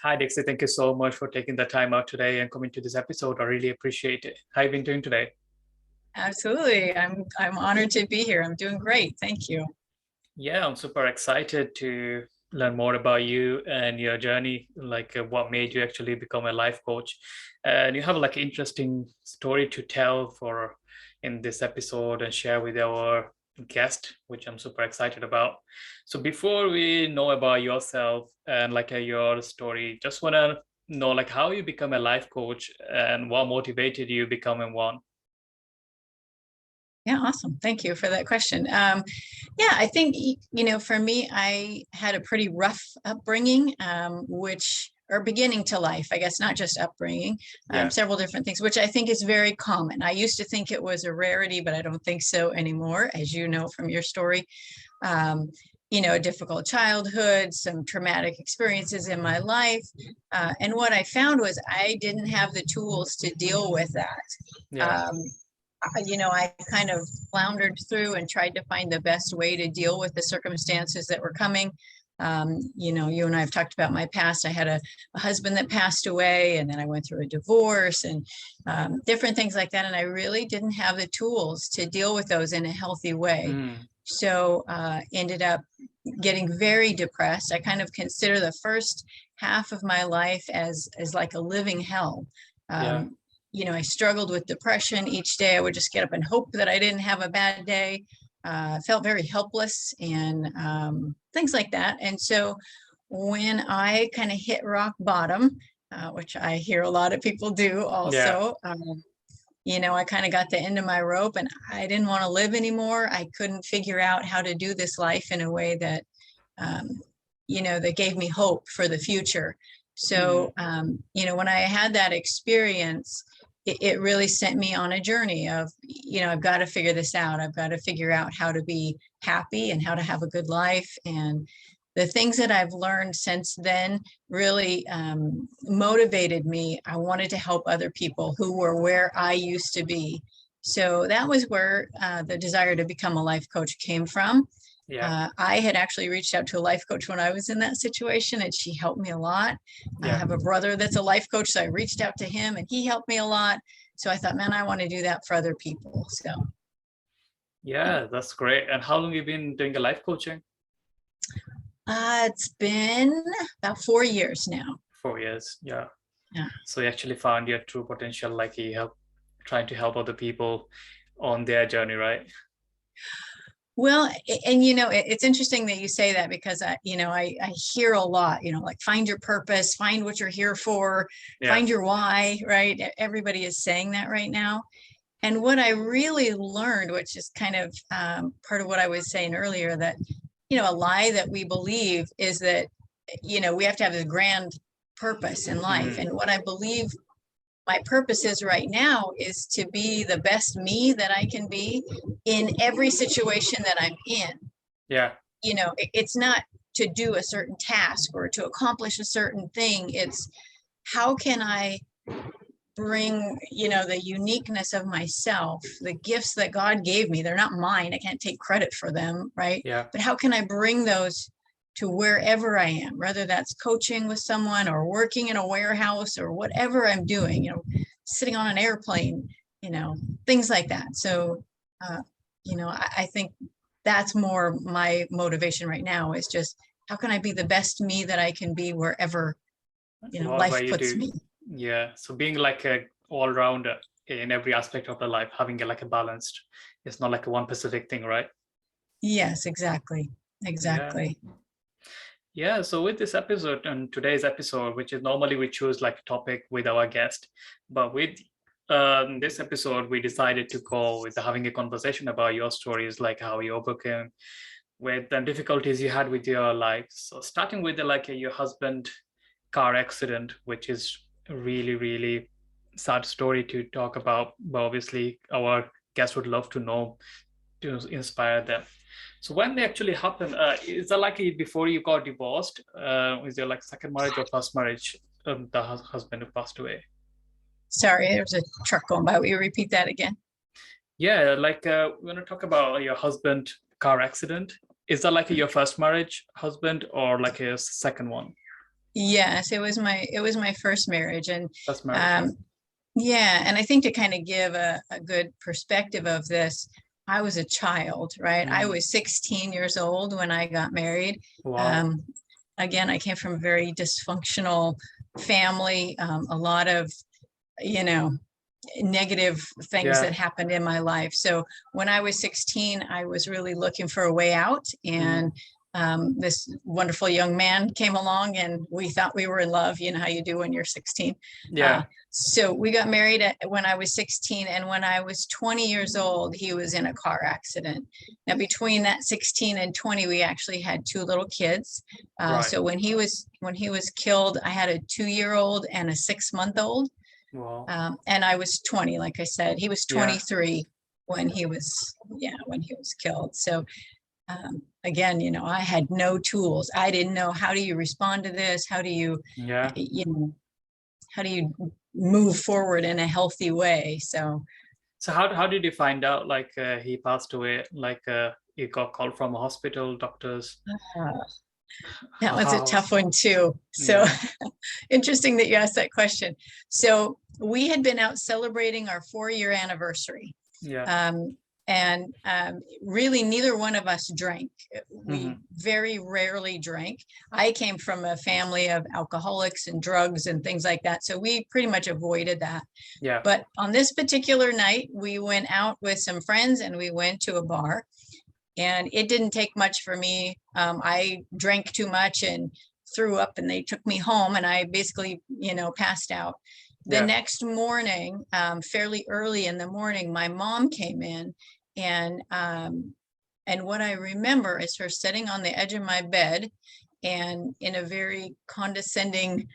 Hi, Dixie. Thank you so much for taking the time out today and coming to this episode. I really appreciate it. How have you been doing today? Absolutely. I'm honored to be here. I'm doing great. Thank you. Yeah, I'm super excited to learn more about you and your journey, what made you actually become a life coach. And you have like an interesting story to tell for in this episode and share with our guest, which I'm super excited about. So before we know about yourself and your story, just want to know like how you become a life coach and what motivated you becoming one. Yeah, awesome. Thank you for that question. Yeah, I think, for me, I had a pretty rough upbringing, or beginning to life, I guess, not just upbringing, Yeah. several different things, which I think is very common. I used to think it was a rarity, but I don't think so anymore, as you know from your story. Um, a difficult childhood, some traumatic experiences in my life. And what I found was I didn't have the tools to deal with that. Yeah. Um, I kind of floundered through and tried to find the best way to deal with the circumstances that were coming. You and I have talked about my past. I had a husband that passed away, and then I went through a divorce and different things like that. And I really didn't have the tools to deal with those in a healthy way. Mm. So ended up getting very depressed. I kind of consider the first half of my life as like a living hell. Yeah. I struggled with depression each day. I would just get up and hope that I didn't have a bad day. Felt very helpless and things like that. And so when I kind of hit rock bottom, which I hear a lot of people do Yeah. also, I kind of got the end of my rope and I didn't want to live anymore. I couldn't figure out how to do this life in a way that, um, that gave me hope for the future. Mm. So, when I had that experience, it really sent me on a journey of, I've got to figure this out. I've got to figure out how to be happy and how to have a good life. And the things that I've learned since then really motivated me. I wanted to help other people who were where I used to be. So that was where the desire to become a life coach came from. Yeah. I had actually reached out to a life coach when I was in that situation, and she helped me a lot. I Yeah. have a brother that's a life coach, so I reached out to him, and he helped me a lot. So I thought, man, I want to do that for other people. So Yeah, that's great. And how long you been doing a life coaching? it's been about 4 years now. 4 years. Yeah. Yeah. So you actually found your true potential, like you help trying to help other people on their journey, right? Well, and it's interesting that you say that because I hear a lot, like find your purpose, find what you're here for, Yeah. find your why, right? Everybody is saying that right now. And what I really learned, which is kind of part of what I was saying earlier, that, a lie that we believe is that, we have to have a grand purpose in life. Mm. And what I believe my purpose is right now is to be the best me that I can be in every situation that I'm in. Yeah. It's not to do a certain task or to accomplish a certain thing. It's how can I bring, the uniqueness of myself, the gifts that God gave me. They're not mine. I can't take credit for them, right? Yeah. But how can I bring those to wherever I am, whether that's coaching with someone or working in a warehouse or whatever I'm doing, sitting on an airplane, things like that. So, I think that's more my motivation right now is just how can I be the best me that I can be wherever, What life you puts do. me. Yeah. So being like a all rounder in every aspect of the life, having a balanced, it's not like a one specific thing, right? Yes, exactly. Yeah. Exactly. Yeah, so with this episode and today's episode, which is normally we choose like a topic with our guest, but with this episode, we decided to go with having a conversation about your stories, like how you overcame with the difficulties you had with your life. So starting with your husband car accident, which is a really, really sad story to talk about, but obviously our guest would love to know to inspire them. So when they actually happen, is that like before you got divorced? Is there like second marriage or first marriage? The husband who passed away. Sorry, there's a truck going by. Will you repeat that again? Yeah, we want to talk about your husband car accident. Is that like your first marriage husband or like a second one? Yes, it was my first marriage. And That's marriage, yeah. um, yeah, and I think to kind of give a good perspective of this, I was a child, right? I Mm. was 16 years old when I got married. Wow. Um, again, I came from a very dysfunctional family, a lot of, you know, negative things that Yeah. happened in my life. So when I was 16, I was really looking for a way out. Mm. And this wonderful young man came along and we thought we were in love. You know how you do when you're 16. Uh, Yeah. so we got married when I was 16. And when I was 20 years old, he was in a car accident. Now, between that 16 and 20, we actually had two little kids. Right. So when he was killed, I had a 2-year-old and a 6-month-old. Wow. And I was 20, like I said. He was Yeah. 23 when he was, yeah, when he was killed. So again, you know, I had no tools. I didn't know, how do you respond to this? How do you, Yeah. you know, how do you move forward in a healthy way? So So how did you find out like he passed away? Like you got called from a hospital, doctors? uh, that was a How? tough one too. So Yeah. interesting that you asked that question. So we had been out celebrating our 4-year anniversary. Yeah. Um, and really, neither one of us drank. We Hmm. very rarely drank. I came from a family of alcoholics and drugs and things like that. So we pretty much avoided that. Yeah. But on this particular night, we went out with some friends and we went to a bar. And it didn't take much for me. I drank too much and threw up, and they took me home, and I basically, you know, passed out. The Yeah. next morning, fairly early in the morning, my mom came in, and what I remember is her sitting on the edge of my bed, and in a very condescending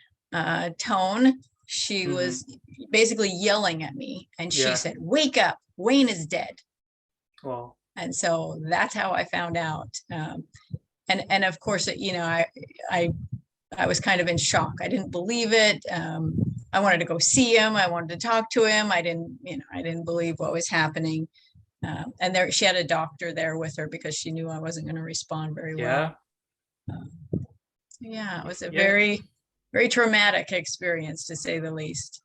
tone, she Hmm. was basically yelling at me, and she Yeah. said, "Wake up, Wayne is dead." Wow. And so that's how I found out. And of course, you know, I I was kind of in shock. I didn't believe it. I wanted to go see him. I wanted to talk to him. I didn't, you know, I didn't believe what was happening. And there, she had a doctor there with her because she knew I wasn't going to respond very Yeah. well. Um, yeah, it was a Yeah. very, very traumatic experience, to say the least.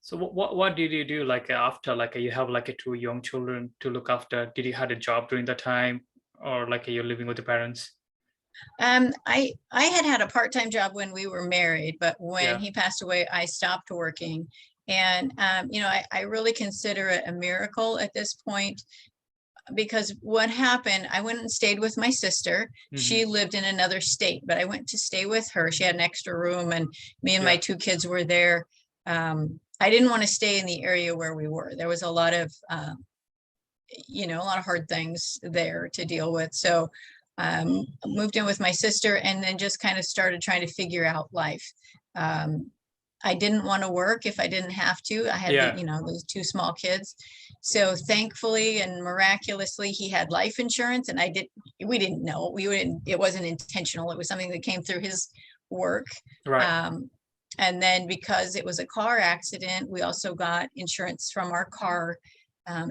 So what did you do like after like you have like a two young children to look after? Did you had a job during the time, or like you're living with the parents? I had had a part-time job when we were married, but when Yeah. he passed away, I stopped working. And you know, I really consider it a miracle at this point, because what happened, I went and stayed with my sister. Hmm. She lived in another state, but I went to stay with her. She had an extra room, and me and my Yeah. two kids were there. I didn't want to stay in the area where we were. There was a lot of you know, a lot of hard things there to deal with. So moved in with my sister, and then just kind of started trying to figure out life. Um, I didn't want to work if I didn't have to. I had the, Yeah. you know, those two small kids. So thankfully and miraculously, he had life insurance, and we didn't know. It wasn't intentional. It was something that came through his work. Right. Um, and then because it was a car accident, we also got insurance from our car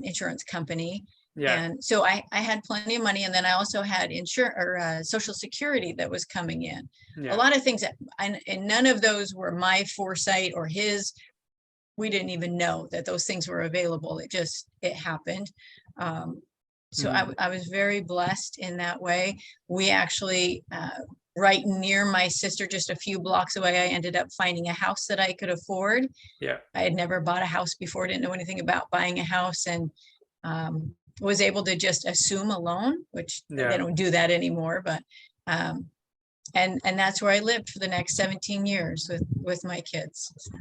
insurance company. Yeah. And so I had plenty of money. And then I also had insurance or Social Security that was coming in. A Yeah. lot of things that, and none of those were my foresight or his. We didn't even know that those things were available. It happened. Um, so Hmm. I was very blessed in that way. We actually, right near my sister, just a few blocks away, I ended up finding a house that I could afford. Yeah. I had never bought a house before, didn't know anything about buying a house, and was able to just assume a loan, which they Yeah. don't do that anymore. But um, and that's where I lived for the next 17 years with my kids. So,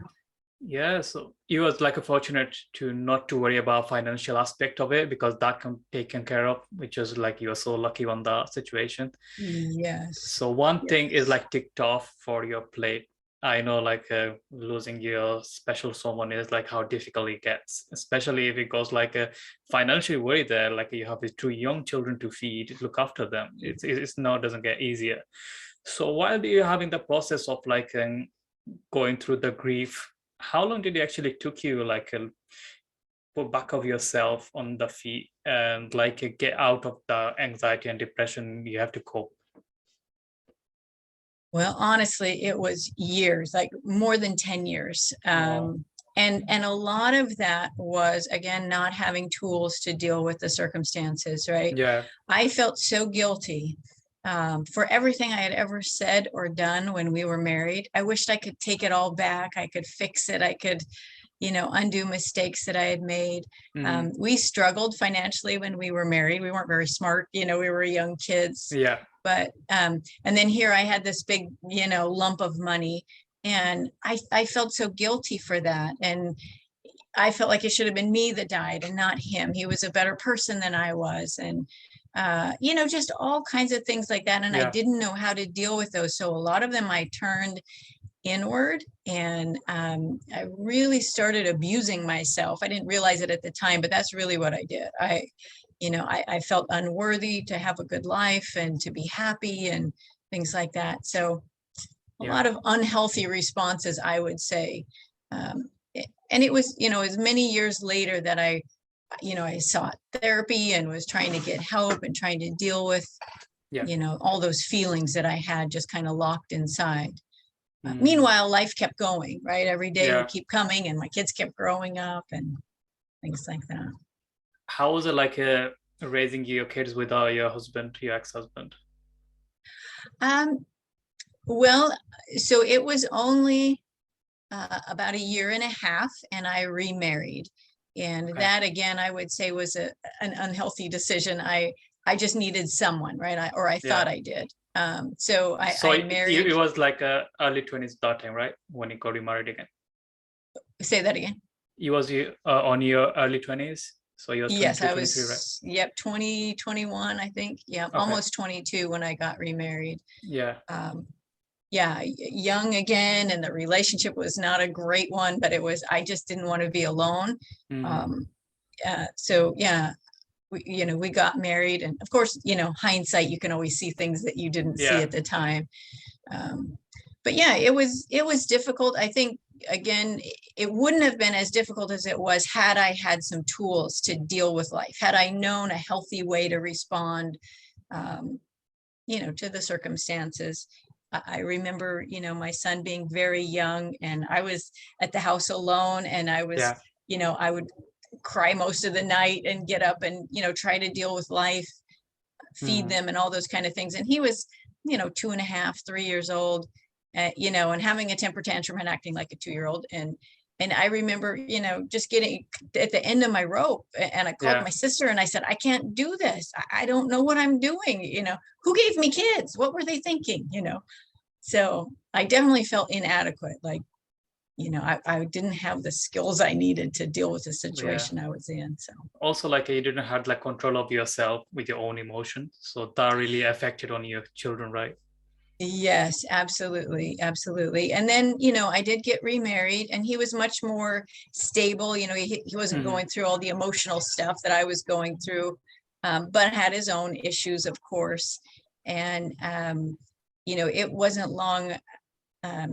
Yeah, so you was like a fortunate to not to worry about financial aspect of it because that can taken care of, which is like you are so lucky on the situation. yes, So one thing is yes, like ticked off for your plate. I know like losing your special someone is like how difficult it gets, especially if it goes like a financially worry there, like you have these two young children to feed, look after them. It's now doesn't get easier. So while you're having the process of like going through the grief, how long did it actually took you like put back of yourself on the feet and like get out of the anxiety and depression you have to cope? Well, honestly, it was years, like more than 10 years. Oh, And a lot of that was, again, not having tools to deal with the circumstances, right? yeah. I felt so guilty for everything I had ever said or done when we were married. I wished I could take it all back. I could fix it. I could, undo mistakes that I had made. Mm, We struggled financially when we were married. We weren't very smart. We were young kids. yeah. But and then here I had this big, lump of money, and I felt so guilty for that. And I felt like it should have been me that died and not him. He was a better person than I was. And just all kinds of things like that. And I Yeah. didn't know how to deal with those. So a lot of them I turned inward, and I really started abusing myself. I didn't realize it at the time, but that's really what I did. I felt unworthy to have a good life and to be happy and things like that. So a Yeah. lot of unhealthy responses, I would say. And it was, as many years later that I sought therapy and was trying to get help and trying to deal with, Yeah. all those feelings that I had just kind of locked inside. Mm, Meanwhile, life kept going, right? Every day would yeah. keep coming, and my kids kept growing up and things like that. How was it like raising your kids without your husband, your ex-husband? Um, well, so it was only about a year and a half, and I remarried. And Okay. that, again, I would say was an unhealthy decision. I just needed someone, right? Or I thought Yeah. I did. So So I it married. was like early 20s that time, right? When you got remarried again. Say that again. You was you on your early 20s. So you're Yes, 22, I 23, right? was, yep, 2021, I think. Yeah, Okay. almost 22 when I got remarried. Yeah. Um, yeah, young again, and the relationship was not a great one, but I just didn't want to be alone. Mm, Um, so yeah, we got married, and of course, hindsight, you can always see things that you didn't see yeah. at the time. Um, but yeah, it was difficult. I think, again, it wouldn't have been as difficult as it was had I had some tools to deal with life, had I known a healthy way to respond, um, to the circumstances. I remember, my son being very young, and I was at the house alone, and Yeah. I would cry most of the night and get up and, try to deal with life, feed Mm, them and all those kind of things. And he was, 2.5, 3 years old, and having a temper tantrum and acting like a 2-year-old. And I remember, just getting at the end of my rope, and I called yeah. my sister and I said, I can't do this. I don't know what I'm doing. Who gave me kids? What were they thinking? So I definitely felt inadequate. Like, I didn't have the skills I needed to deal with the Yeah. situation I was in. So Also, like you didn't have like control of yourself with your own emotions. So that really affected on your children, right? yes, absolutely, absolutely. And then, I did get remarried, and he was much more stable. He wasn't Hmm. going through all the emotional stuff that I was going through, but had his own issues, of course. And it wasn't long. I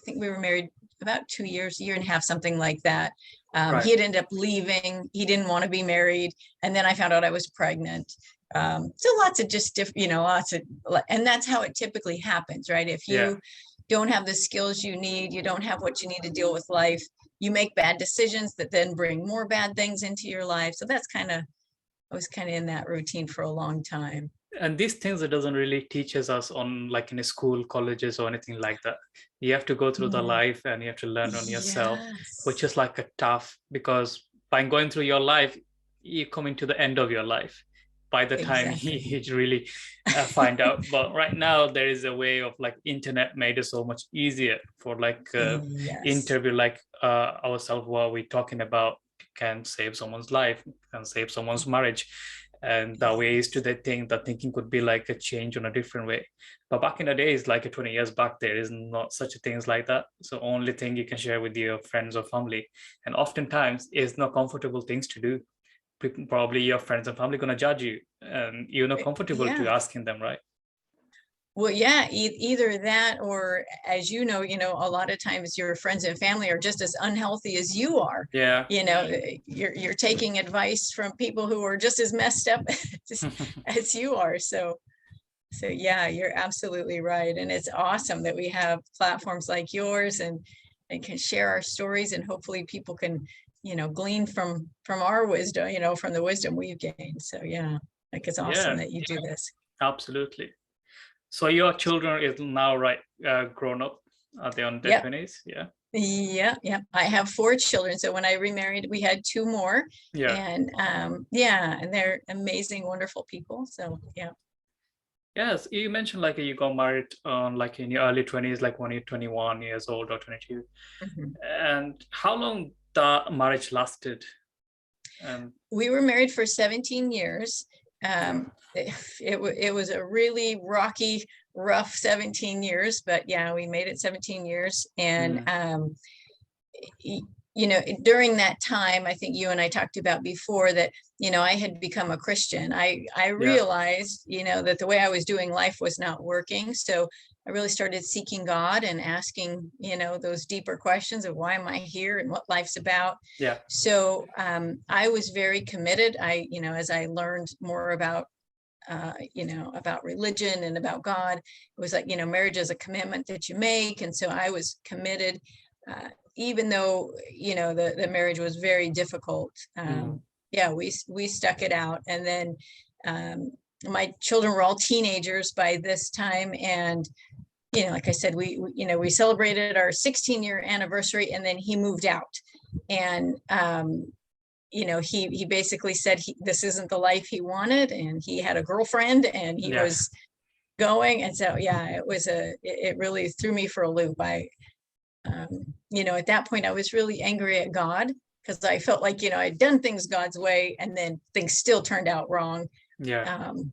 think we were married about 2 years, a year and a half, something like that. Right. He had ended up leaving. He didn't want to be married, and then I found out I was pregnant. So lots of just different, lots of, and that's how it typically happens, right? If Yeah. you don't have the skills you need, you don't have what you need to deal with life, you make bad decisions that then bring more bad things into your life. So I was kind of in that routine for a long time. And these things it doesn't really teaches us on like in a school, colleges, or anything like that. You have to go through the Mm. life and you have to learn on yourself, which Yes, is like a tough because by going through your life, you coming to the end of your life by the time exactly. you really find out. But right now there is a way of like internet made it so much easier for like Yes. interview like ourselves what we're talking about can save someone's life, can save someone's marriage, and the ways to the thing that thinking could be like a change on a different way. But back in the days, like 20 years back, there is not such a things like that. So only thing you can share with your friends or family, and oftentimes is not comfortable things to do. Probably your friends and family gonna judge you, and you're not comfortable to Yeah. asking them, right? Well, yeah, either that, or, as a lot of times your friends and family are just as unhealthy as you are. Yeah. You're taking advice from people who are just as messed up as you are. So yeah, you're absolutely right. And it's awesome that we have platforms like yours and can share our stories, and hopefully people can, glean from our wisdom, from the wisdom we've gained. So yeah, like it's awesome Yeah, that you do this. absolutely. So your children is now right grown up. Are they on their Yep. 20s? Yeah. Yeah, yeah. I have 4 children. So when I remarried, we had 2 more. Yeah. And yeah, and they're amazing, wonderful people. So yeah. Yes, you mentioned like you got married like in your early 20s, like when you're 21 years old or 22. Mhm. And how long the marriage lasted? And We were married for 17 years. yeah. It was a really rocky, rough 17 years, but yeah, we made it 17 years. And Mm, during that time, I think you and I talked about before that, I had become a Christian. I yeah. realized, that the way I was doing life was not working. So I really started seeking God and asking, those deeper questions of why am I here and what life's about. Yeah. So I was very committed. As I learned more about religion and about God, it was like, marriage is a commitment that you make. And so I was committed. Even though the marriage was very difficult. Mm, Yeah, we stuck it out. And then um, my children were all teenagers by this time. And like I said, we celebrated our 16-year anniversary, and then he moved out. And he basically said this isn't the life he wanted, and he had a girlfriend, and he yeah. was going. And so yeah, it really threw me for a loop. At that point, I was really angry at God, because I felt like, I'd done things God's way, and then things still turned out wrong. Yeah. Um,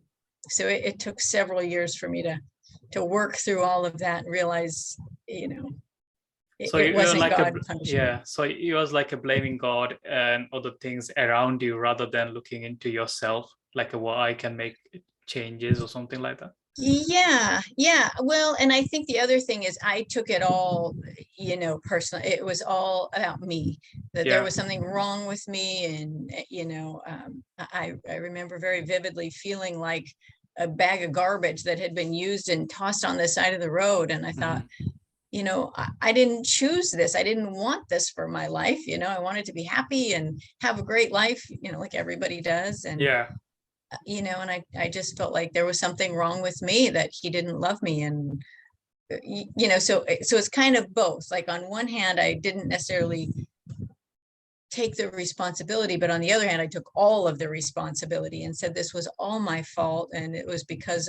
so it took several years for me to work through all of that and realize, So it you're wasn't like God punishing me. yeah. So you was like a blaming God and other things around you rather than looking into yourself, like what I can make changes or something like that. Yeah, yeah. Well, and I think the other thing is I took it all, personally. It was all about me, that there Yeah. was something wrong with me. And, I remember very vividly feeling like a bag of garbage that had been used and tossed on the side of the road. And I thought, Mhm. I didn't choose this. I didn't want this for my life. I wanted to be happy and have a great life, like everybody does. And Yeah. and I just felt like there was something wrong with me, that he didn't love me. And so it's kind of both. Like on one hand, I didn't necessarily take the responsibility, but on the other hand, I took all of the responsibility and said this was all my fault, and it was because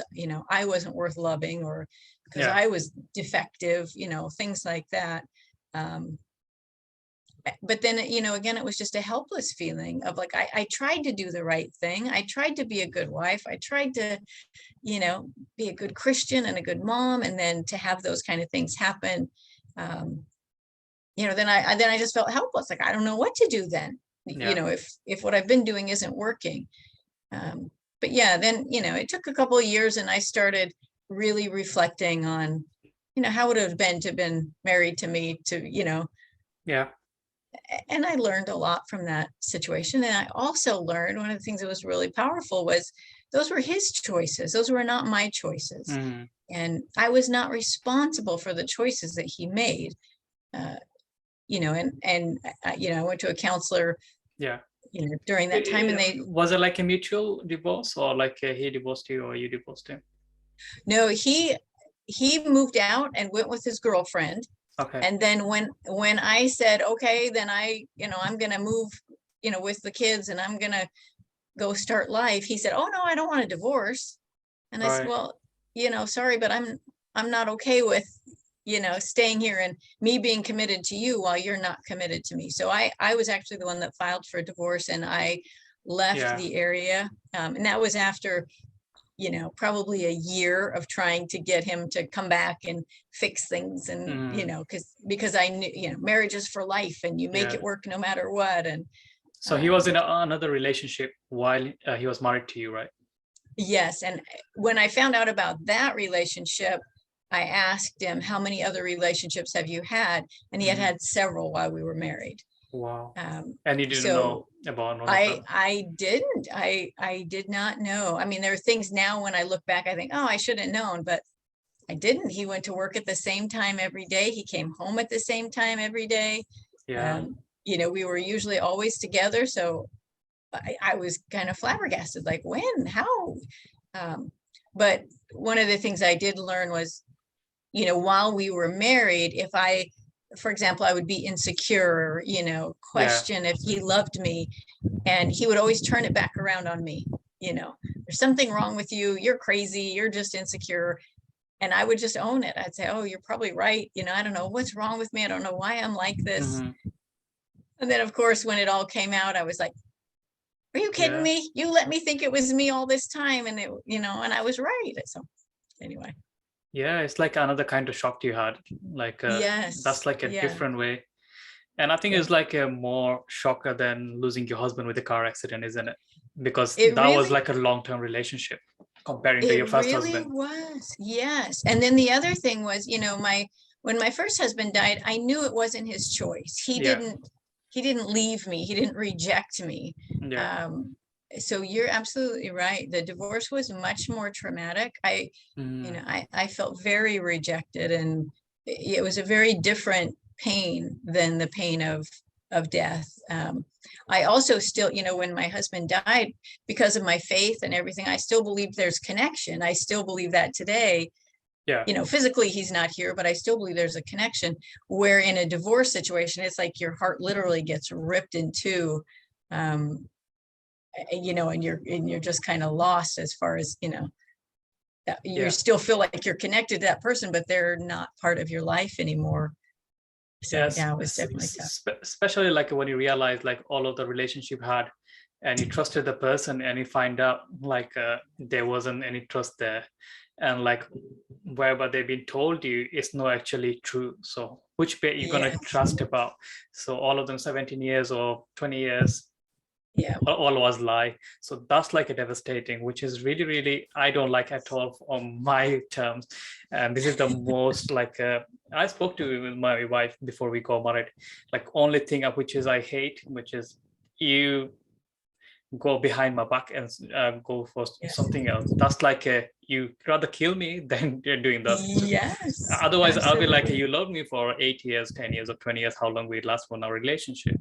I wasn't worth loving, or because Yeah. I was defective, things like that. um, but then, again, it was just a helpless feeling of like, I tried to do the right thing. I tried to be a good wife. I tried to, be a good Christian and a good mom. And then to have those kind of things happen, um, then I just felt helpless. Like, I don't know what to do then, Yeah. if what I've been doing isn't working. Um, but yeah, then, it took a couple of years, and I started really reflecting on, how would it have been to have been married to me, Yeah. and I learned a lot from that situation. And I also learned, one of the things that was really powerful was those were his choices. Those were not my choices. Mm, And I was not responsible for the choices that he made. Uh, I went to a counselor, yeah. during that time, and Was it like a mutual divorce or like he divorced you or you divorced him? no, he moved out and went with his girlfriend. Okay. And then when I said, okay, then I'm going to move, with the kids, and I'm going to go start life, he said, oh no, I don't want a divorce. And I said, Right. well, sorry, but I'm not okay with, staying here and me being committed to you while you're not committed to me. So I was actually the one that filed for divorce, and I left Yeah. the area. And that was after, probably a year of trying to get him to come back and fix things. And, Mm, because I knew, marriage is for life, and you make yeah. it work no matter what. And So he was um, in another relationship while he was married to you, right? yes. And when I found out about that relationship, I asked him, how many other relationships have you had? And he had Mm, had several while we were married. Wow. Um, And you didn't know so about all of them. I did not know. I mean, there are things now when I look back, I think, oh, I should have known, but I didn't. He went to work at the same time every day. He came home at the same time every day. Yeah. Um, we were usually always together. So I was kind of flabbergasted, like when, how? Um, but one of the things I did learn was, while we were married, if I, for example, I would be insecure, Yeah. question if he loved me, and he would always turn it back around on me. There's something wrong with you. You're crazy. You're just insecure. And I would just own it. I'd say, oh, you're probably right. I don't know what's wrong with me. I don't know why I'm like this. Hmm. And then, of course, when it all came out, I was like, are you kidding Yeah. me? You let me think it was me all this time. And and I was right. So anyway, Yeah, it's like another kind of shock you had. Like that's yes. like a Yeah. different way. And I think Yeah. it's like a more shocker than losing your husband with a car accident, isn't it? Because It that was really, like a long-term relationship comparing to it your first really husband. was. Yes. And then the other thing was, when my first husband died, I knew it wasn't his choice. Yeah. He didn't leave me. He didn't reject me. Yeah. Um, so you're absolutely right. The divorce was much more traumatic. Mm. I felt very rejected, and it was a very different pain than the pain of death. I also still, when my husband died, because of my faith and everything, I still believe there's connection. I still believe that today. Yeah. Physically he's not here, but I still believe there's a connection. Where in a divorce situation, it's like your heart literally gets ripped in two. Um, and you're just kind of lost as far as you Yeah. still feel like you're connected to that person, but they're not part of your life anymore. So Yes, yeah, it was definitely tough. especially like when you realize like all of the relationship had, and you trusted the person, and you find out like there wasn't any trust there, and like wherever they've been told you it's not actually true. So which bit you're gonna Yes. trust about? So all of them 17 years or 20 years, Yeah. all was lie. So that's like a devastating, which is really really I don't like at all on my terms. And this is the most like I spoke to my wife before we got married, like only thing of which is I hate, which is you go behind my back and go for Yes. something else. That's like you rather kill me than you're doing this. Yes. Otherwise I'll be like, Absolutely. you love me for 8 years, 10 years or 20 years, how long we last for our relationship,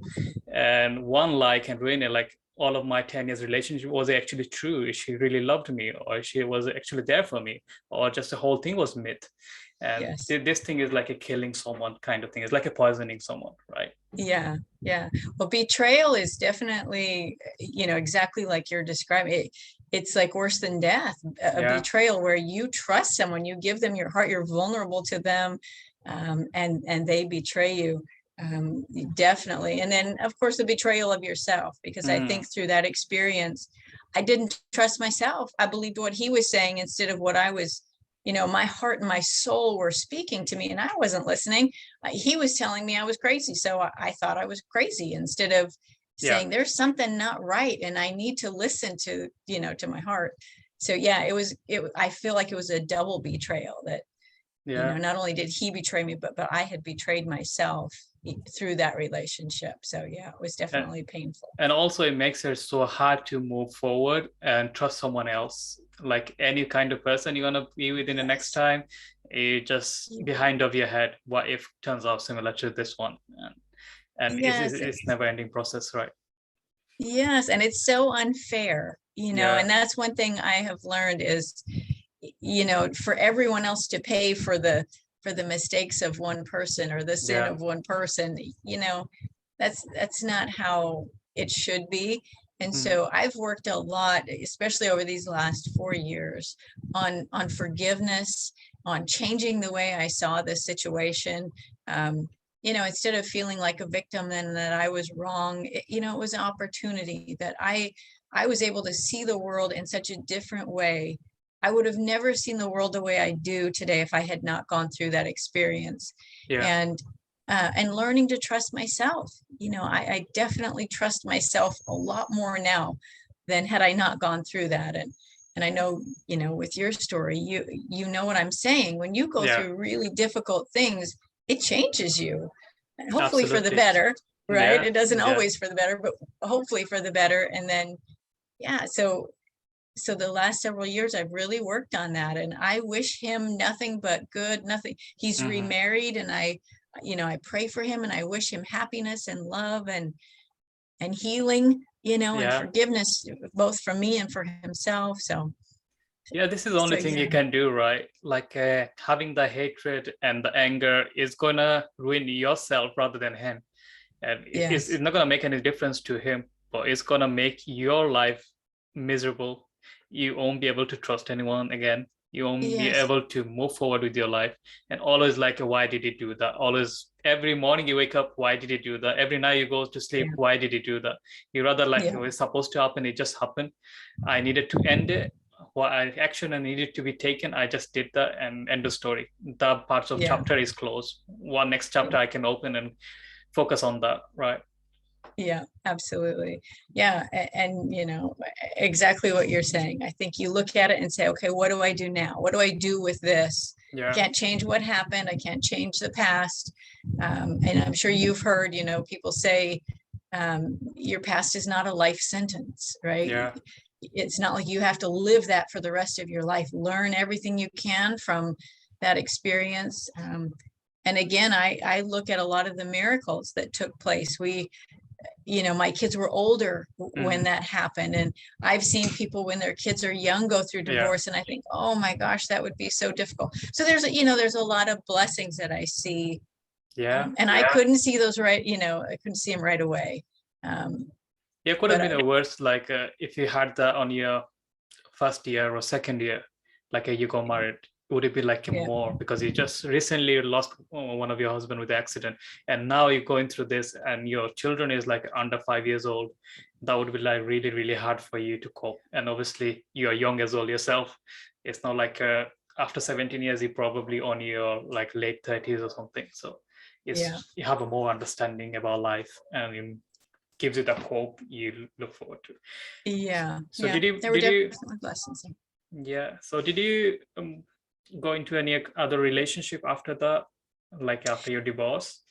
and one lie can ruin it. Like all of my 10 years relationship, was it actually true? Is she really loved me, or she was actually there for me, or just the whole thing was myth? And Yes. this thing is like a killing someone kind of thing. It's like a poisoning someone, right? Yeah. Yeah. Well, betrayal is definitely, exactly like you're describing it. It's like worse than death, a Yeah. betrayal where you trust someone, you give them your heart, you're vulnerable to them, and they betray you. Definitely. And then, of course, the betrayal of yourself, because I Mm. think through that experience, I didn't trust myself. I believed what he was saying instead of what I was, my heart and my soul were speaking to me, and I wasn't listening. He was telling me I was crazy. So I thought I was crazy instead of Yeah. saying there's something not right and I need to listen to, to my heart. So yeah, I feel like it was a double betrayal that, Yeah. not only did he betray me, but I had betrayed myself through that relationship. So yeah, it was And definitely painful. and also it makes it so hard to move forward and trust someone else, like any kind of person you're going to be with in the next Yes. time. You just behind of your head, what if turns out similar to this one? And Yes. it's never ending process, right? Yes. And it's so unfair, Yeah. and that's one thing I have learned is, for everyone else to pay for the mistakes of one person or the sin Yeah. of one person, that's not how it should be. And Mm. so I've worked a lot, especially over these last 4 years, on forgiveness, on changing the way I saw the situation. Instead of feeling like a victim and that I was wrong, it was an opportunity that I was able to see the world in such a different way. I would have never seen the world the way I do today if I had not gone through that experience. Yeah. And learning to trust myself. I definitely trust myself a lot more now than had I not gone through that. And I know, with your story, you know what I'm saying. When you go Yeah. through really difficult things, it changes you, and hopefully for the Absolutely. better. right? Yeah, It doesn't yeah. always for the better, but hopefully for the better. And then, yeah, so the last several years I've really worked on that, and I wish him nothing but good, nothing. He's Hmm. remarried, and I pray for him, and I wish him happiness and love and healing, and Yeah. forgiveness, both from me and for himself. Yeah, this is the So only thing yeah, you can do, right? Like having the hatred and the anger is gonna ruin yourself rather than him. And it's yes, not gonna make any difference to him, but it's gonna make your life miserable. You won't be able to trust anyone again. You won't be yes, able to move forward with your life. And always like, why did he do that? Always, every morning you wake up, why did he do that? Every night you go to sleep, yeah, why did he do that? You rather like it yeah, was supposed to happen, it just happened. I needed to end it. What action I needed to be taken, I just did that and end the story. The parts of yeah. chapter is closed. One next chapter Yeah. I can open and focus on that, right? Yeah, absolutely. Yeah, and exactly what you're saying. I think you look at it and say, okay, what do I do now? What do I do with this? I Yeah, can't change what happened. I can't change the past. And I'm sure you've heard, people say, your past is not a life sentence, right? yeah. It's not like you have to live that for the rest of your life. Learn everything you can from that experience. And again, I look at a lot of the miracles that took place. My kids were older when Mhm. that happened, and I've seen people when their kids are young go through Yeah, divorce, and I think, oh my gosh, that would be so difficult. So there's a lot of blessings that I see, yeah. and I couldn't see those right, I couldn't see them right away. um, It could have but been a worse, like if you had that on your first year or second year, like you got married, would it be like yeah, more because you just recently lost one of your husband with the accident, and now you're going through this, and your children is like under 5 years old. That would be like really, really hard for you to cope. And obviously, you are young as well yourself. It's not like after 17 years, you probably on your like late 30s or something. So yeah, it's you have a more understanding about life, and it gives you the hope you look forward to. yeah, So yeah, did you there were did you definitely blessings. yeah. So did you go into any other relationship after that, like after your divorce?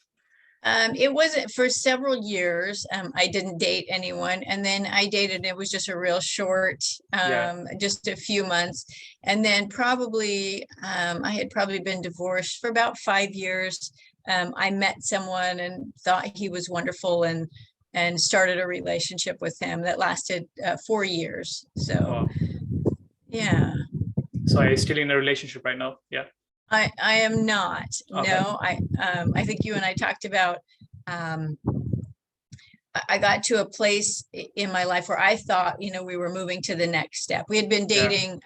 It wasn't for several years. I didn't date anyone, and then I dated. It was just a real short, Yeah. just a few months, and then probably I had probably been divorced for about 5 years. I met someone and thought he was wonderful, and started a relationship with him that lasted 4 years. So Oh, yeah, so are you still in a relationship right now? Yeah. I am not. Okay. No, I think you and I talked about. Um, I got to a place in my life where I thought, we were moving to the next step. We had been Yeah. dating.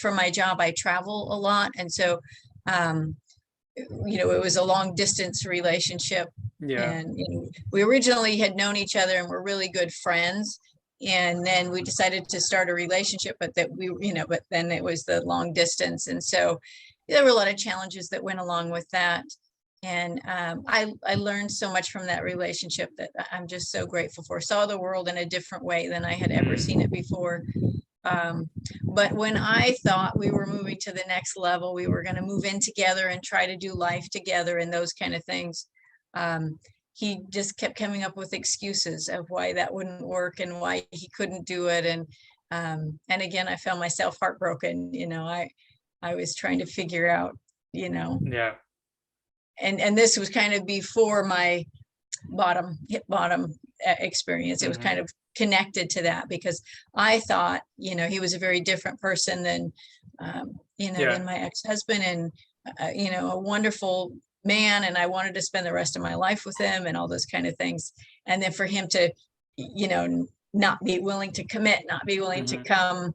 For my job, I travel a lot. And so, um, it was a long distance relationship. Yeah. And we originally had known each other and were really good friends. And then we decided to start a relationship, but then it was the long distance. And so there were a lot of challenges that went along with that. And I learned so much from that relationship that I'm just so grateful for. Saw the world in a different way than I had ever seen Mm. it before. Um, but when I thought we were moving to the next level, we were going to move in together and try to do life together and those kind of things. Um, he just kept coming up with excuses of why that wouldn't work and why he couldn't do it. And again, I found myself heartbroken. I was trying to figure out, you know, Yeah. and this was kind of before my hit bottom experience. It was Hmm. kind of connected to that because I thought, he was a very different person Yeah. than my ex-husband, and a wonderful man, and I wanted to spend the rest of my life with him and all those kind of things. And then for him to, not be willing to commit, not be willing to Hmm. come.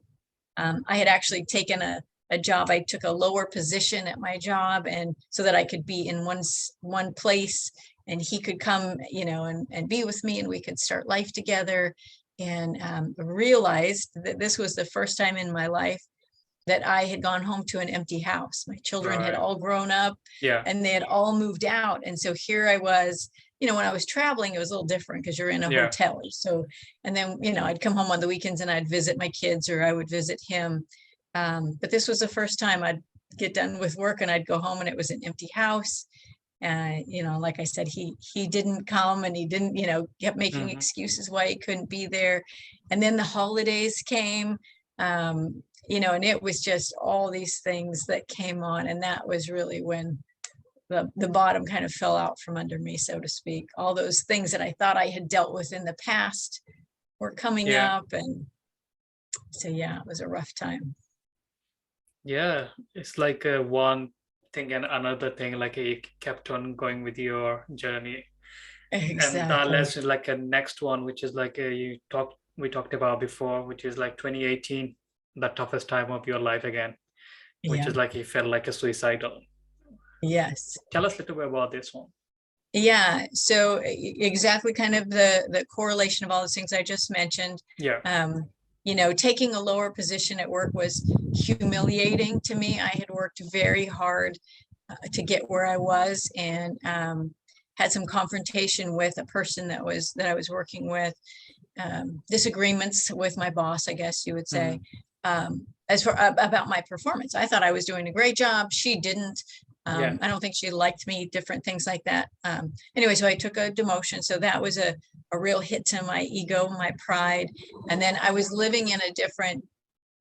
I had actually taken a job. I took a lower position at my job, and so that I could be in one place, and he could come, and be with me, and we could start life together. And realized that this was the first time in my life that I had gone home to an empty house. My children had Right. all grown up Yeah. and they had all moved out. And so here I was, when I was traveling, it was a little different because you're in a Yeah. hotel. So, and then, I'd come home on the weekends and I'd visit my kids or I would visit him. But this was the first time I'd get done with work and I'd go home and it was an empty house. You know, like I said, he didn't come, and he didn't, you know, kept making Hmm. excuses why he couldn't be there. And then the holidays came, you know, and it was just all these things that came on. And that was really when the bottom kind of fell out from under me, so to speak. All those things that I thought I had dealt with in the past were coming Yeah. up. And so, yeah, it was a rough time. Yeah. It's like one thing and another thing, like you kept on going with your journey. And that Exactly. leads to like a next one, which is like we talked about before, which is like 2018, the toughest time of your life again, which Yeah. is like you felt like a suicidal. Yes. Tell us a little bit about this one. Yeah. So exactly kind of the correlation of all the things I just mentioned. Yeah. Um, you know, taking a lower position at work was humiliating to me. I had worked very hard to get where I was, and had some confrontation with a person that I was working with, disagreements with my boss, I guess you would say, Hmm. as for about my performance. I thought I was doing a great job. She didn't. Yeah. I don't think she liked me, different things like that. Anyway, so I took a demotion. So that was a real hit to my ego, my pride. And then I was living in a different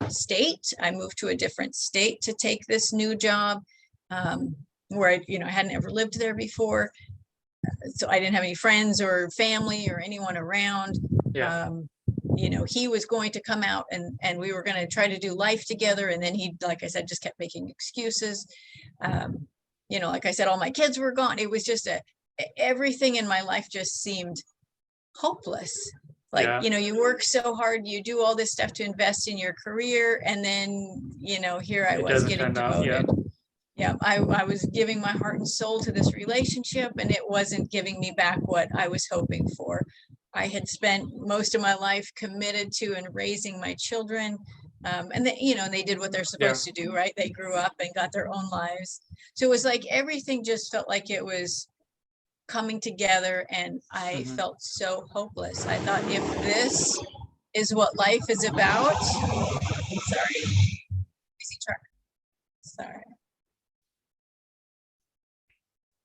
state. I moved to a different state to take this new job, where I, you know, I hadn't ever lived there before. So I didn't have any friends or family or anyone around. Yeah. Um, you know, he was going to come out, and we were going to try to do life together. And then he, like I said, just kept making excuses. Um, you know, like I said, all my kids were gone. It was just everything in my life just seemed hopeless. Like, Yeah. you know, you work so hard, you do all this stuff to invest in your career, and then, you know, here I It was doesn't getting turn out. Yeah. demoted. Yeah, I was giving my heart and soul to this relationship, and it wasn't giving me back what I was hoping for. I had spent most of my life committed to and raising my children. And they, you know, they did what they're Yeah. supposed to do, right? They grew up and got their own lives. So it was like everything just felt like it was coming together, and I Hmm. felt so hopeless. I thought, if this is what life is about, sorry, easy truck, sorry.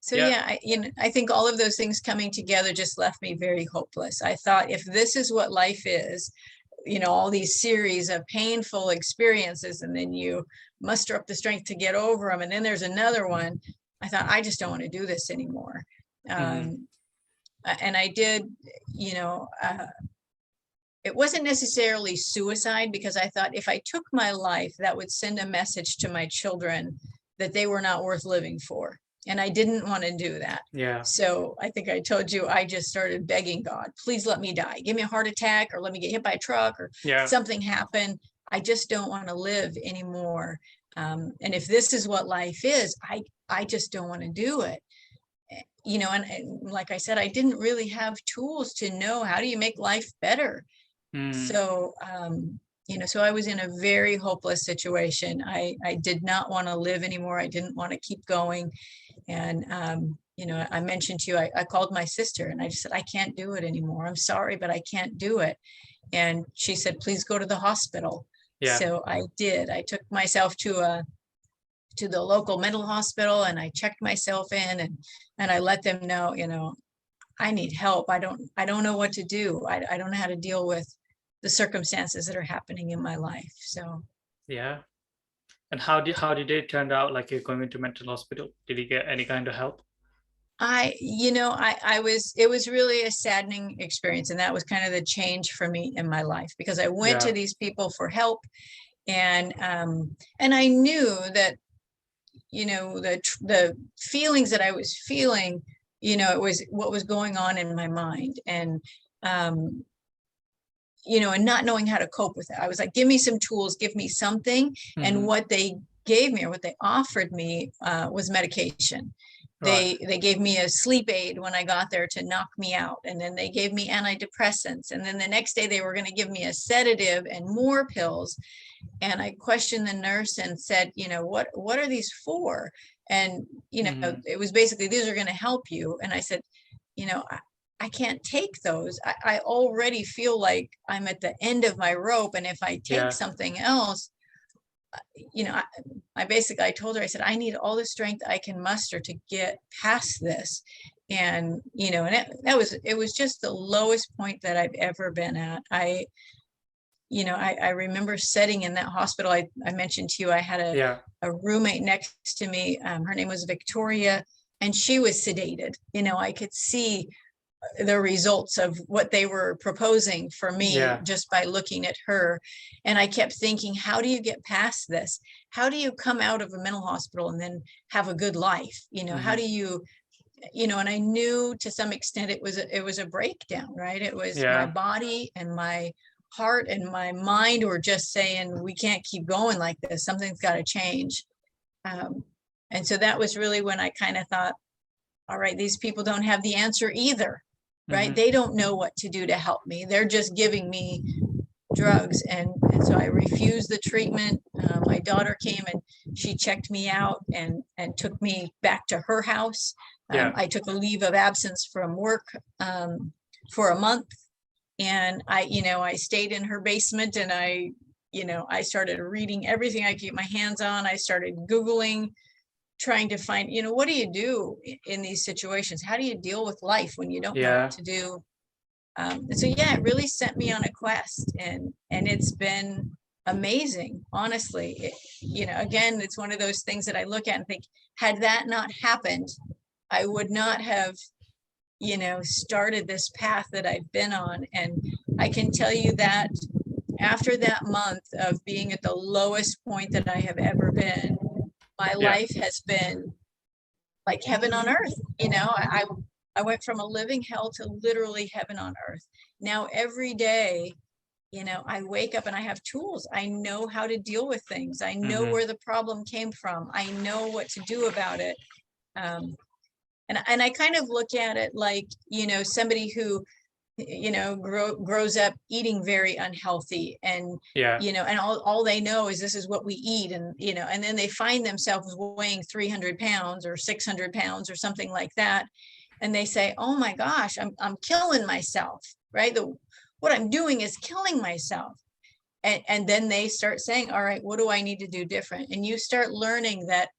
So Yeah. yeah, you know, I think all of those things coming together just left me very hopeless. I thought, if this is what life is, you know, all these series of painful experiences, and then you muster up the strength to get over them, and then there's another one. I thought, I just don't want to do this anymore. Hmm. Um, and I did, you know, it wasn't necessarily suicide, because I thought, if I took my life, that would send a message to my children that they were not worth living for. And I didn't want to do that. Yeah. So I think I told you, I just started begging God, please let me die. Give me a heart attack, or let me get hit by a truck, or Yeah. something happen. I just don't want to live anymore. And if this is what life is, I just don't want to do it. You know, and like I said, I didn't really have tools to know, how do you make life better? Mm. So, you know, so I was in a very hopeless situation. I did not want to live anymore. I didn't want to keep going. And, you know, I mentioned to you, I called my sister, and I just said, I can't do it anymore. I'm sorry, but I can't do it. And she said, please go to the hospital. Yeah. So I did. I took myself to the local mental hospital, and I checked myself in, and I let them know, you know, I need help. I don't know what to do. I don't know how to deal with the circumstances that are happening in my life. So Yeah. And how did it turn out? Like you're going into mental hospital? Did you get any kind of help? you know, it was really a saddening experience. And that was kind of the change for me in my life, because I went to Yeah. these people for help. And I knew that, you know, the feelings that I was feeling, you know, it was what was going on in my mind. And, um, you know, and not knowing how to cope with it. I was like, give me some tools, give me something. And Hmm. what they gave me, or what they offered me, was medication. Right. They gave me a sleep aid when I got there to knock me out. And then they gave me antidepressants. And then the next day they were going to give me a sedative and more pills. And I questioned the nurse and said, you know, what are these for? And, you know, Hmm. it was basically, these are going to help you. And I said, you know, I can't take those. I already feel like I'm at the end of my rope. And if I take Yeah. something else, you know, I told her, I said, I need all the strength I can muster to get past this. And, you know, and it was just the lowest point that I've ever been at. I remember sitting in that hospital. I mentioned to you, I had Yeah. a roommate next to me. Her name was Victoria, and she was sedated. You know, I could see the results of what they were proposing for me Yeah. just by looking at her. And I kept thinking, how do you get past this? How do you come out of a mental hospital and then have a good life? You know, how Hmm. do you, you know, and I knew to some extent it was a breakdown, right? It was my Yeah. body and my heart and my mind were just saying, we can't keep going like this. Something's got to change. Um, and so that was really when I kind of thought, all right, these people don't have the answer either, right? Hmm. They don't know what to do to help me. They're just giving me drugs. And so I refused the treatment. My daughter came and she checked me out and took me back to her house. Yeah. I took a leave of absence from work for a month. And I stayed in her basement and I started reading everything I could get my hands on. I started Googling, trying to find, what do you do in these situations? How do you deal with life when you don't know what Yeah. to do? And so, yeah, it really sent me on a quest, and it's been amazing, honestly. Again, it's one of those things that I look at and think, had that not happened, I would not have, started this path that I've been on. And I can tell you that after that month of being at the lowest point that I have ever been, my Yeah. life has been like heaven on earth. I went from a living hell to literally heaven on earth. Now every day, I wake up and I have tools. I know how to deal with things. I know Hmm. where the problem came from. I know what to do about it. And I kind of look at it like, somebody who, grows up eating very unhealthy, and Yeah. and all they know is this is what we eat, and and then they find themselves weighing 300 pounds or 600 pounds or something like that, and they say, oh my gosh, I'm killing myself, right? What I'm doing is killing myself. And then they start saying, all right, what do I need to do different? And you start learning that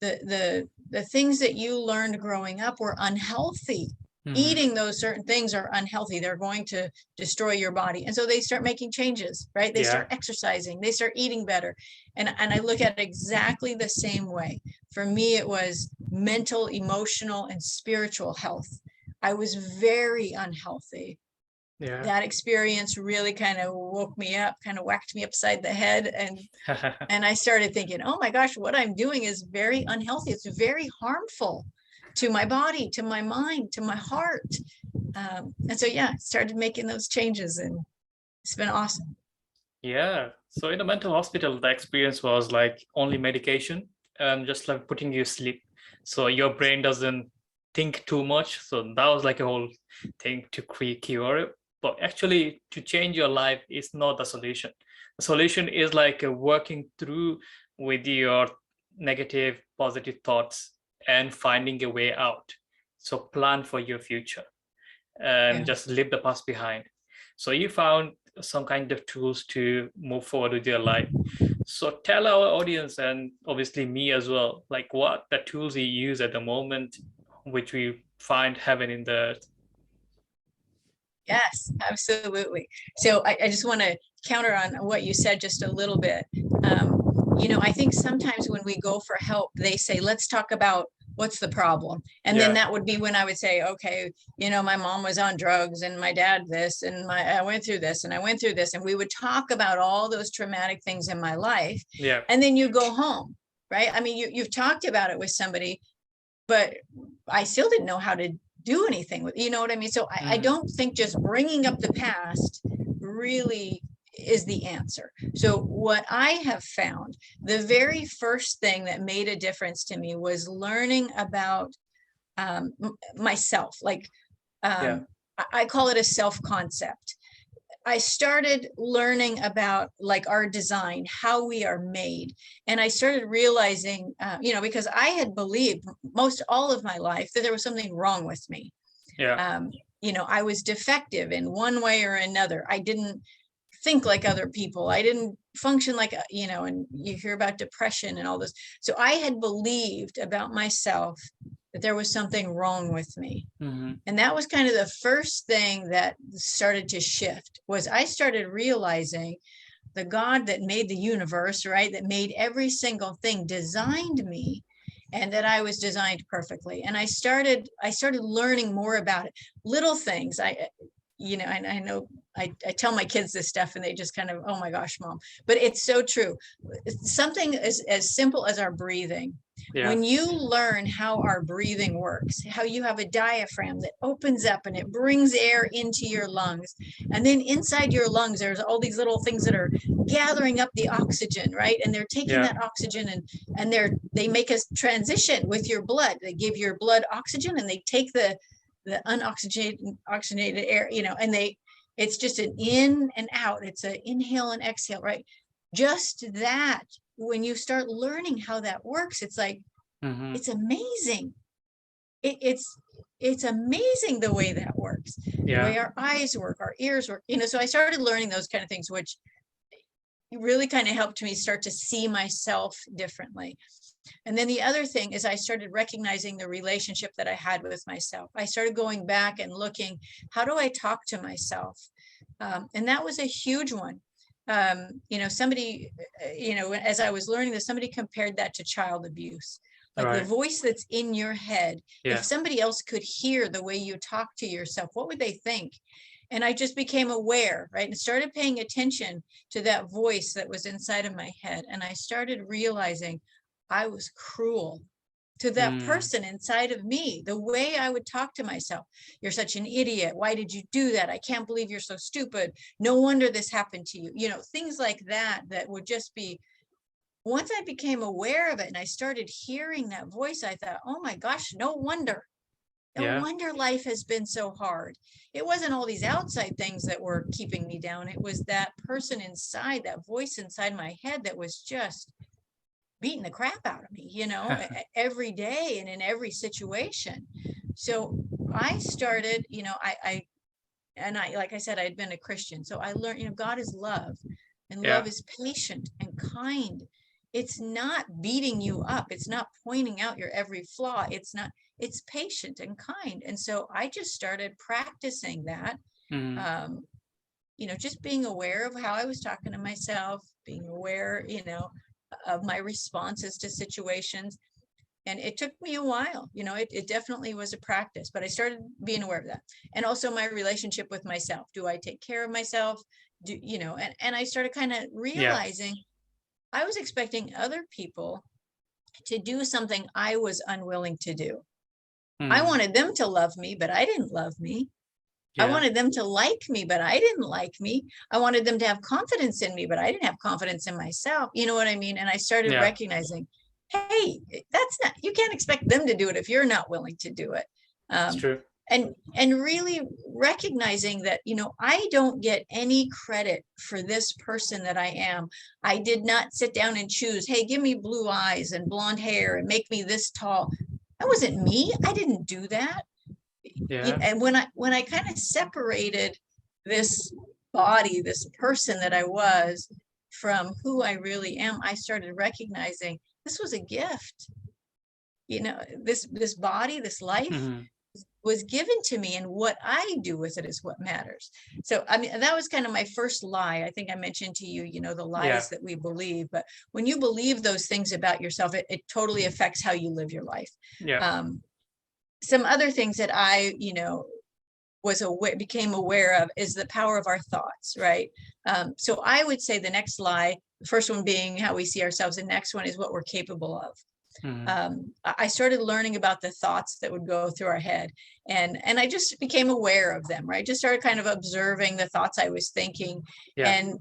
the things that you learned growing up were unhealthy. Hmm. Eating those certain things are unhealthy. They're going to destroy your body. And so they start making changes, right? They Yeah. start exercising, they start eating better. And I look at it exactly the same way. For me, it was mental, emotional, and spiritual health. I was very unhealthy. Yeah. That experience really kind of woke me up, kind of whacked me upside the head, and I started thinking, oh my gosh, what I'm doing is very unhealthy. It's very harmful to my body, to my mind, to my heart. And so, yeah, I started making those changes, and it's been awesome. Yeah. So in the mental hospital, the experience was like only medication and just like putting you to sleep. So your brain doesn't think too much. So that was like a whole thing to cure it. But actually, to change your life is not the solution. The solution is like working through with your negative, positive thoughts and finding a way out. So plan for your future and Yeah. just leave the past behind. So you found some kind of tools to move forward with your life. So tell our audience and obviously me as well, like what the tools you use at the moment, which we find heaven in the earth. Yes, absolutely. So I just want to counter on what you said just a little bit. I think sometimes when we go for help, they say, let's talk about what's the problem. And then Yeah, that would be when I would say, okay, my mom was on drugs and my dad this, and I went through this and I went through this. And we would talk about all those traumatic things in my life. yeah, And then you go home, right? I mean, you've talked about it with somebody, but I still didn't know how to do anything with, you know what I mean? So I mhm, don't think just bringing up the past really is the answer. So what I have found, the very first thing that made a difference to me was learning about myself. Like yeah, I call it a self concept. I started learning about like our design, how we are made. And I started realizing, because I had believed most all of my life that there was something wrong with me. yeah, Um, I was defective in one way or another. I didn't think like other people. I didn't function like, and you hear about depression and all this. So I had believed about myself that there was something wrong with me. Mm-hmm. And that was kind of the first thing that started to shift, was I started realizing the God that made the universe, right, that made every single thing, designed me, and that I was designed perfectly. And I started learning more about it. Little things. I know I tell my kids this stuff and they just kind of, oh my gosh, mom, but it's so true. Something as simple as our breathing. Yeah. When you learn how our breathing works, how you have a diaphragm that opens up and it brings air into your lungs. And then inside your lungs, there's all these little things that are gathering up the oxygen, right? And they're taking Yeah. that oxygen and they make us transition with your blood. They give your blood oxygen and they take the oxygenated air, and it's just an in and out. It's an inhale and exhale, right? Just that, when you start learning how that works, it's like, Mm-hmm. it's amazing. It's amazing the way that works, the Yeah. way our eyes work, our ears work, so I started learning those kind of things, which really kind of helped me start to see myself differently. And then the other thing is I started recognizing the relationship that I had with myself. I started going back and looking, how do I talk to myself? And that was a huge one. Somebody, as I was learning this, somebody compared that to child abuse. Like the Right. voice that's in your head, if Yeah. somebody else could hear the way you talk to yourself, what would they think? And I just became aware, right? And started paying attention to that voice that was inside of my head. And I started realizing I was cruel to that Mm. person inside of me, the way I would talk to myself. You're such an idiot. Why did you do that? I can't believe you're so stupid. No wonder this happened to you. Things like that, that would just be, once I became aware of it and I started hearing that voice, I thought, oh my gosh, no wonder Yeah. life has been so hard. It wasn't all these outside things that were keeping me down. It was that person inside, that voice inside my head that was just beating the crap out of me, every day and in every situation. So I started, like I said, I'd been a Christian. So I learned, God is love, and Yeah. love is patient and kind. It's not beating you up. It's not pointing out your every flaw. It's patient and kind. And so I just started practicing that. Mm. Just being aware of how I was talking to myself, being aware, of my responses to situations. And it took me a while, it definitely was a practice, but I started being aware of that. And also my relationship with myself. Do I take care of myself? And I started kind of Yeah. realizing I was expecting other people to do something I was unwilling to do. I Mm. wanted them to love me, but I didn't love me. I Yeah. wanted them to like me, but I didn't like me. I wanted them to have confidence in me, but I didn't have confidence in myself. You know what I mean? And I started Yeah. recognizing, hey, you can't expect them to do it if you're not willing to do it. It's Um, true. and really recognizing that, I don't get any credit for this person that I am. I did not sit down and choose, hey, give me blue eyes and blonde hair and make me this tall. That wasn't me. I didn't do that. Yeah. And when I kind of separated this body, this person that I was, from who I really am, I started recognizing this was a gift. This body, this life Mm-hmm. was given to me, and what I do with it is what matters. So, I mean, that was kind of my first lie. I think I mentioned to you, the Yeah. lies that we believe, but when you believe those things about yourself, it totally affects how you live your life. Yeah. Some other things that I, became aware of is the power of our thoughts, right? So I would say the next lie, the first one being how we see ourselves, the next one is what we're capable of. Mm-hmm. I started learning about the thoughts that would go through our head, and I just became aware of them, right? Just started kind of observing the thoughts I was thinking, Yeah.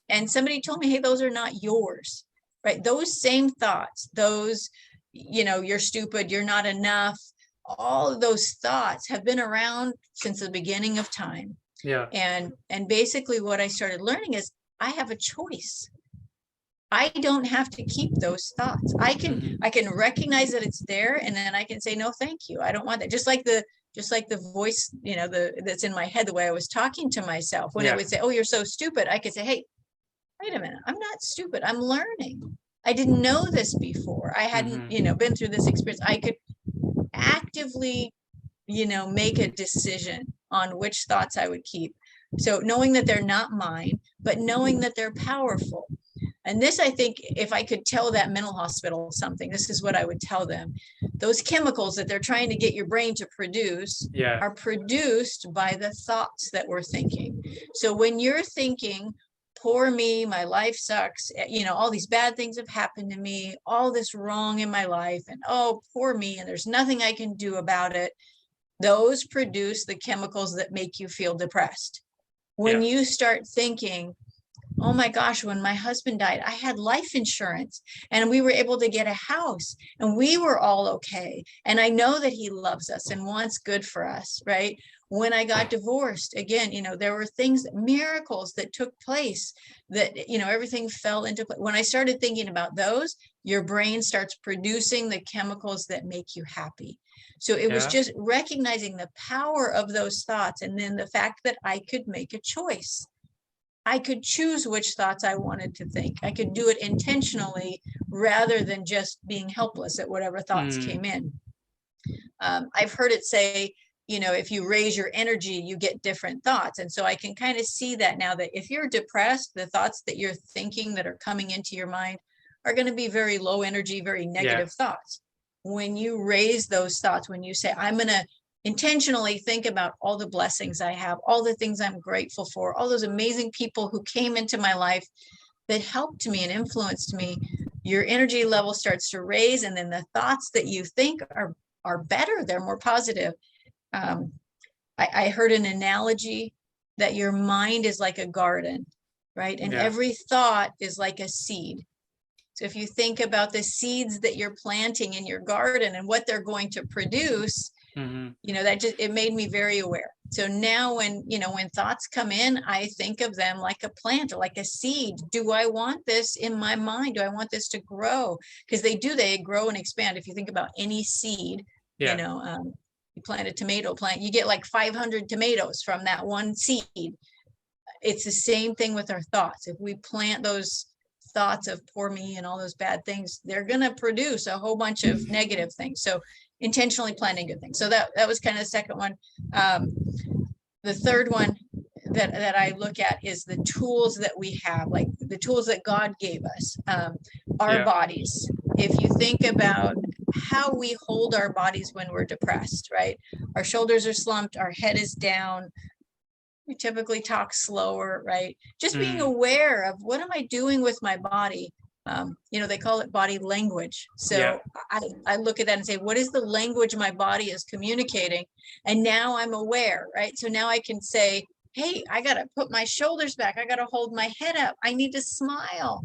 and somebody told me, hey, those are not yours, right? Those same thoughts, those, you're stupid, you're not enough, all of those thoughts have been around since the beginning of time. Yeah. And basically what I started learning is I have a choice. I don't have to keep those thoughts. I can Mm-hmm. recognize that it's there, and then I can say, no, thank you. I don't want that. Just like just like the voice, that's in my head, the way I was talking to myself, when it Yeah. would say, oh, you're so stupid, I could say, hey, wait a minute, I'm not stupid, I'm learning. I didn't know this before. I hadn't, been through this experience. I could actively, make a decision on which thoughts I would keep. So knowing that they're not mine, but knowing that they're powerful. And this, I think, if I could tell that mental hospital something, this is what I would tell them. Those chemicals that they're trying to get your brain to produce Yeah. are produced by the thoughts that we're thinking. So when you're thinking, poor me, my life sucks, all these bad things have happened to me, all this wrong in my life, and oh, poor me, and there's nothing I can do about it, those produce the chemicals that make you feel depressed. When Yeah. you start thinking, oh my gosh, when my husband died, I had life insurance and we were able to get a house and we were all okay. And I know that he loves us and wants good for us, right? When I got divorced, again, there were things, miracles that took place that, everything fell into place. When I started thinking about those, your brain starts producing the chemicals that make you happy. So it was Yeah. just recognizing the power of those thoughts. And then the fact that I could make a choice. I could choose which thoughts I wanted to think. I could do it intentionally rather than just being helpless at whatever thoughts came in. I've heard it say, if you raise your energy, you get different thoughts. And so I can kind of see that now, that if you're depressed, the thoughts that you're thinking that are coming into your mind are going to be very low energy, very negative thoughts. When you raise those thoughts, when you say, I'm going to intentionally think about all the blessings I have, all the things I'm grateful for, all those amazing people who came into my life that helped me and influenced me, your energy level starts to raise. And then the thoughts that you think are better, they're more positive. I heard an analogy that your mind is like a garden, right? And every thought is like a seed. So if you think about the seeds that you're planting in your garden and what they're going to produce, that just, it made me very aware. So now when thoughts come in, I think of them like a plant or like a seed. Do I want this in my mind? Do I want this to grow? Because they grow and expand. If you think about any seed, you plant a tomato plant, you get like 500 tomatoes from that one seed. It's the same thing with our thoughts. If we plant those thoughts of poor me and all those bad things, they're going to produce a whole bunch of negative things. So intentionally planting good things. So that was kind of the second one. The third one that I look at is the tools that we have, like the tools that God gave us, our bodies. If you think about how we hold our bodies when we're depressed, right? Our shoulders are slumped, our head is down. We typically talk slower, right? Just being aware of what am I doing with my body? They call it body language. So I look at that and say, what is the language my body is communicating? And now I'm aware, right? So now I can say, hey, I got to put my shoulders back. I got to hold my head up. I need to smile.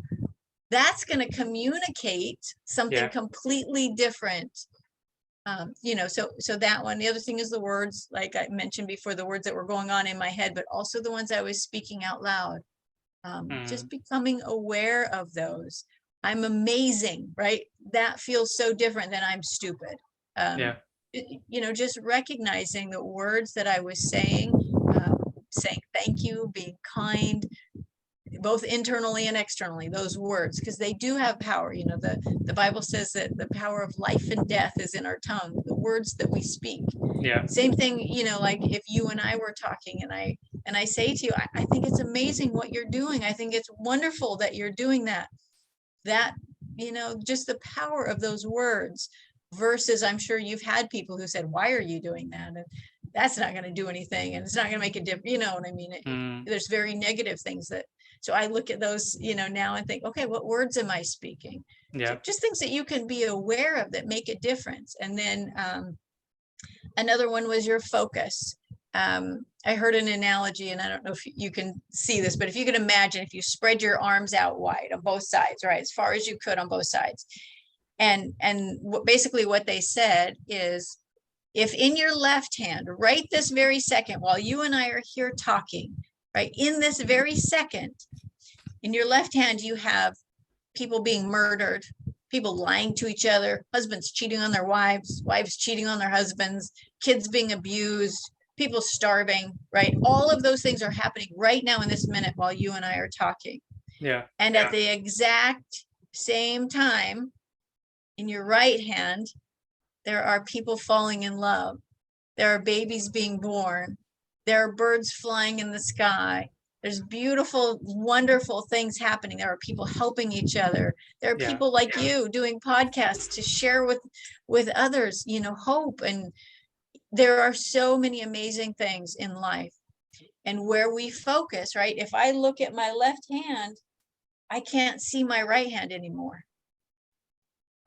That's going to communicate something completely different. So that one. The other thing is the words, like I mentioned before, the words that were going on in my head, but also the ones I was speaking out loud. Just becoming aware of those. I'm amazing, right? That feels so different than I'm stupid. Just recognizing the words that I was saying thank you, being kind, both internally and externally, those words, because they do have power. The Bible says that the power of life and death is in our tongue, the words that we speak. Same thing, like if you and I were talking and I say to you, I think it's amazing what you're doing. I think it's wonderful that you're doing that, just the power of those words, versus I'm sure you've had people who said, why are you doing that? And that's not going to do anything. And it's not going to make a difference. You know what I mean? There's very negative things so I look at those, now and think, okay, what words am I speaking? So just things that you can be aware of that make a difference. And then another one was your focus. I heard an analogy, and I don't know if you can see this, but if you can imagine, if you spread your arms out wide on both sides, right, as far as you could on both sides. And basically what they said is, if in your left hand, right this very second, while you and I are here talking, right, in this very second, in your left hand, you have people being murdered, people lying to each other, husbands cheating on their wives, wives cheating on their husbands, kids being abused, people starving, right? All of those things are happening right now in this minute while you and I are talking. Yeah. And at the exact same time, in your right hand, there are people falling in love. There are babies being born. There are birds flying in the sky. There's beautiful, wonderful things happening. There are people helping each other. There are Yeah. people like you doing podcasts to share with others, you know, hope. And there are so many amazing things in life. And where we focus, right? If I look at my left hand, I can't see my right hand anymore.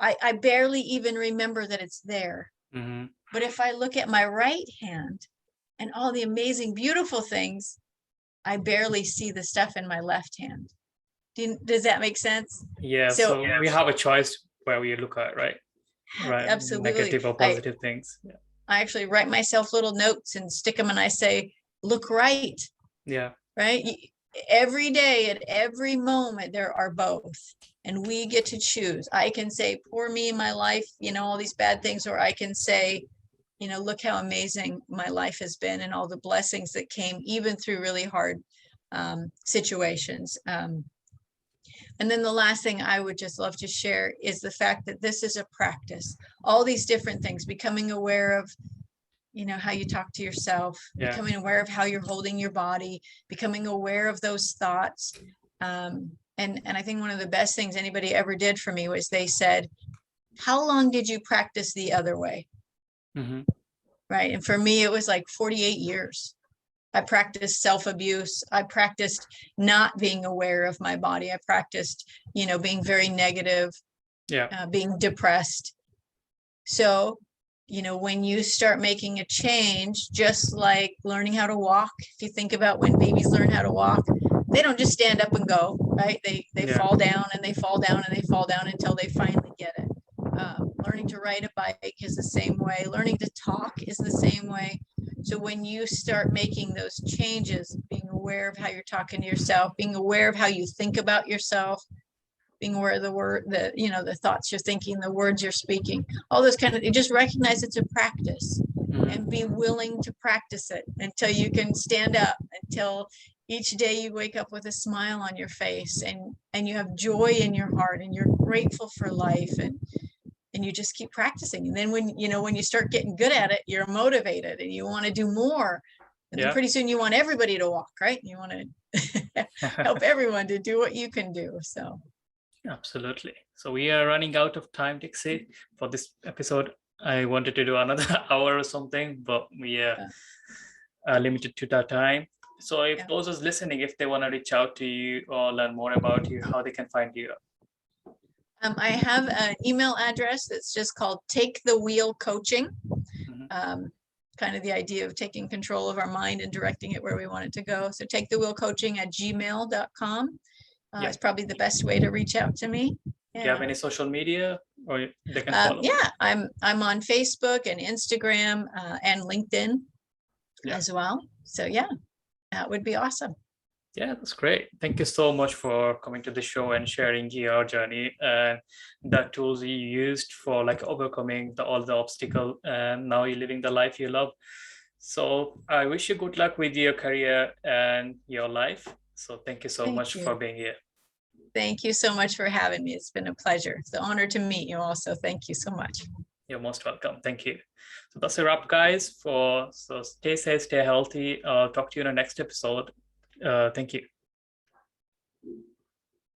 I barely even remember that it's there. Mm-hmm. But if I look at my right hand and all the amazing, beautiful things, I barely see the stuff in my left hand. Does that make sense? Yeah. So we have a choice where we look at, right? Right. Absolutely. Negative or positive things. Yeah. I actually write myself little notes and stick them, and I say, look right. Yeah. Right. Every day, at every moment, there are both. And we get to choose. I can say, poor me, my life, you know, all these bad things, or I can say, you know, look how amazing my life has been and all the blessings that came even through really hard situations. And then the last thing I would just love to share is the fact that this is a practice. All these different things, becoming aware of, you know, how you talk to yourself, becoming aware of how you're holding your body, becoming aware of those thoughts. And I think one of the best things anybody ever did for me was they said, how long did you practice the other way? Mm-hmm. Right. And for me, it was like 48 years. I practiced self-abuse. I practiced not being aware of my body. I practiced, you know, being very negative, being depressed. So, you know, when you start making a change, just like learning how to walk, if you think about when babies learn how to walk, they don't just stand up and go, right? They fall down and they fall down and they fall down until they finally get it. Learning to ride a bike is the same way. Learning to talk is the same way. So when you start making those changes, being aware of how you're talking to yourself, being aware of how you think about yourself, being aware of the thoughts you're thinking, the words you're speaking, all those kind of, you just recognize it's a practice and be willing to practice it until you can stand up, until each day you wake up with a smile on your face and you have joy in your heart and you're grateful for life and you just keep practicing. And then when you start getting good at it, you're motivated and you want to do more. And then pretty soon you want everybody to walk, right? You want to help everyone to do what you can do. So. Absolutely. So we are running out of time, Dixie, for this episode. I wanted to do another hour or something, but we are limited to that time. So if those are listening, if they want to reach out to you or learn more about you, how they can find you? I have an email address that's just called Take the Wheel Coaching. Kind of the idea of taking control of our mind and directing it where we want it to go. So take the wheel coaching at gmail.com. It's probably the best way to reach out to me. Do you have any social media or they can follow? I'm on Facebook and Instagram and LinkedIn as well. So that would be awesome. Yeah, that's great. Thank you so much for coming to the show and sharing your journey and the tools you used for like overcoming all the obstacle, and now you're living the life you love. So I wish you good luck with your career and your life. So thank you so much for being here. Thank you so much for having me. It's been a pleasure. It's an honor to meet you also. Thank you so much. You're most welcome. Thank you. So that's a wrap, guys. So stay safe, stay healthy. I'll talk to you in the next episode. Thank you.